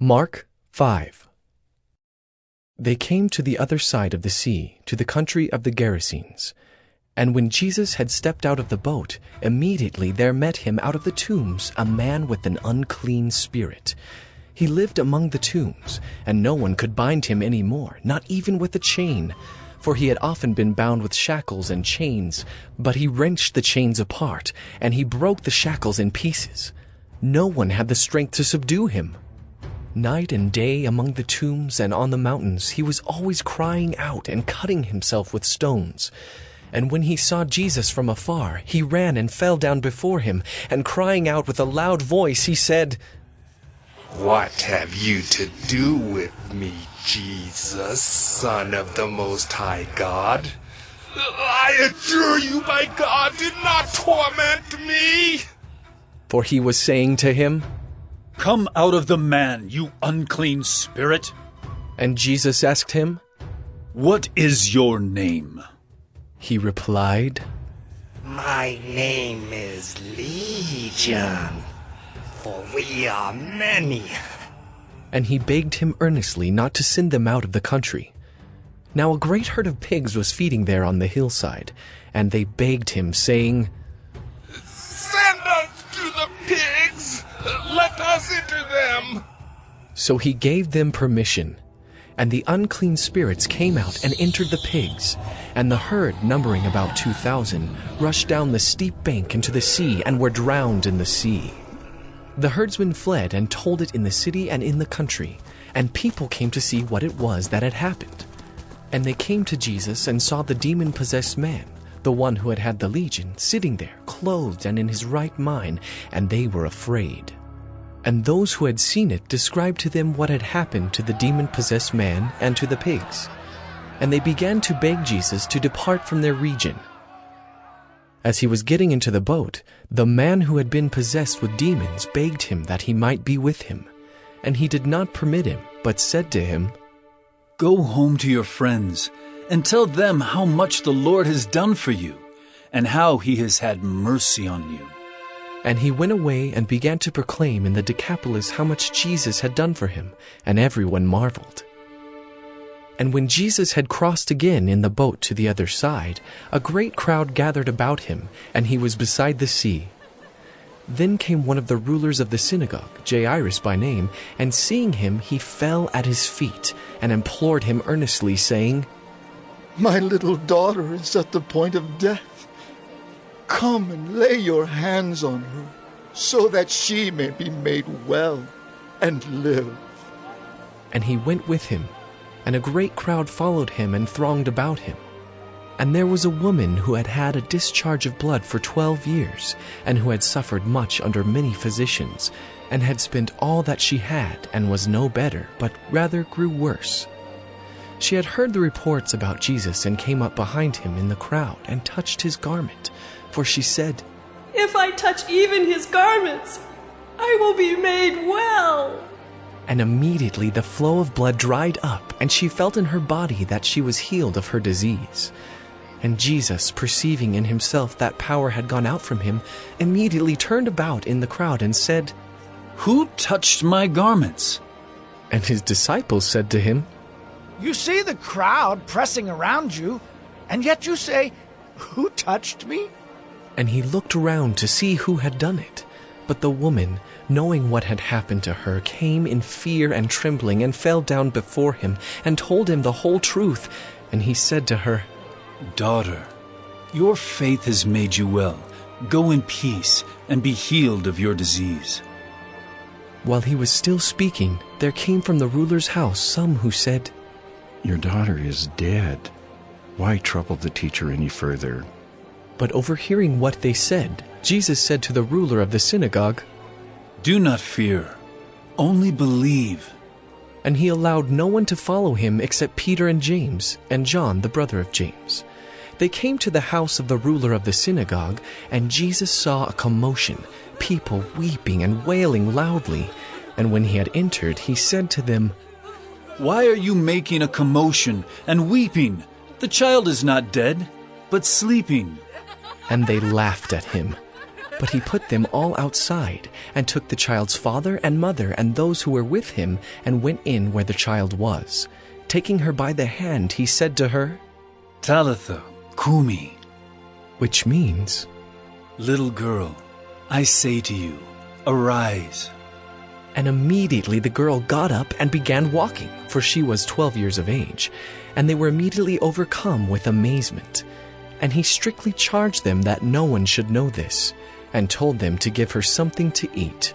Mark 5. They came to the other side of the sea, to the country of the Gerasenes. And when Jesus had stepped out of the boat, immediately there met him out of the tombs a man with an unclean spirit. He lived among the tombs, and no one could bind him any more, not even with a chain. For he had often been bound with shackles and chains, but he wrenched the chains apart, and he broke the shackles in pieces. No one had the strength to subdue him. Night and day among the tombs and on the mountains he was always crying out and cutting himself with stones. And when he saw Jesus from afar, he ran and fell down before him, and crying out with a loud voice, he said, "What have you to do with me, Jesus, Son of the Most High God? I adjure you by God, do not torment me!" For he was saying to him, "Come out of the man, you unclean spirit." And Jesus asked him, "What is your name?" He replied, "My name is Legion, for we are many." And he begged him earnestly not to send them out of the country. Now a great herd of pigs was feeding there on the hillside, and they begged him, saying, "Send us to the pigs! Let us enter them!" So he gave them permission. And the unclean spirits came out and entered the pigs, and the herd, numbering about 2,000, rushed down the steep bank into the sea and were drowned in the sea. The herdsmen fled and told it in the city and in the country, and people came to see what it was that had happened. And they came to Jesus and saw the demon-possessed man, the one who had had the legion, sitting there, clothed and in his right mind, and they were afraid. And those who had seen it described to them what had happened to the demon-possessed man and to the pigs. And they began to beg Jesus to depart from their region. As he was getting into the boat, the man who had been possessed with demons begged him that he might be with him. And he did not permit him, but said to him, "Go home to your friends and tell them how much the Lord has done for you and how he has had mercy on you." And he went away and began to proclaim in the Decapolis how much Jesus had done for him, and everyone marveled. And when Jesus had crossed again in the boat to the other side, a great crowd gathered about him, and he was beside the sea. Then came one of the rulers of the synagogue, Jairus by name, and seeing him he fell at his feet, and implored him earnestly, saying, "My little daughter is at the point of death. Come and lay your hands on her, so that she may be made well and live." And he went with him, and a great crowd followed him and thronged about him. And there was a woman who had had a discharge of blood for 12 years, and who had suffered much under many physicians, and had spent all that she had, and was no better, but rather grew worse. She had heard the reports about Jesus and came up behind him in the crowd and touched his garment. For she said, "If I touch even his garments, I will be made well." And immediately the flow of blood dried up, and she felt in her body that she was healed of her disease. And Jesus, perceiving in himself that power had gone out from him, immediately turned about in the crowd and said, "Who touched my garments?" And his disciples said to him, "You see the crowd pressing around you, and yet you say, 'Who touched me?'" And he looked around to see who had done it. But the woman, knowing what had happened to her, came in fear and trembling and fell down before him and told him the whole truth. And he said to her, "Daughter, your faith has made you well. Go in peace and be healed of your disease." While he was still speaking, there came from the ruler's house some who said, "Your daughter is dead. Why trouble the teacher any further?" But overhearing what they said, Jesus said to the ruler of the synagogue, "Do not fear, only believe." And he allowed no one to follow him except Peter and James, and John, the brother of James. They came to the house of the ruler of the synagogue, and Jesus saw a commotion, people weeping and wailing loudly. And when he had entered, he said to them, "Why are you making a commotion and weeping? The child is not dead, but sleeping." And they laughed at him. But he put them all outside, and took the child's father and mother and those who were with him, and went in where the child was. Taking her by the hand, he said to her, Talitha cumi, which means, little girl, I say to you, arise. And immediately the girl got up and began walking, for she was 12 years of age. And they were immediately overcome with amazement. And he strictly charged them that no one should know this, and told them to give her something to eat.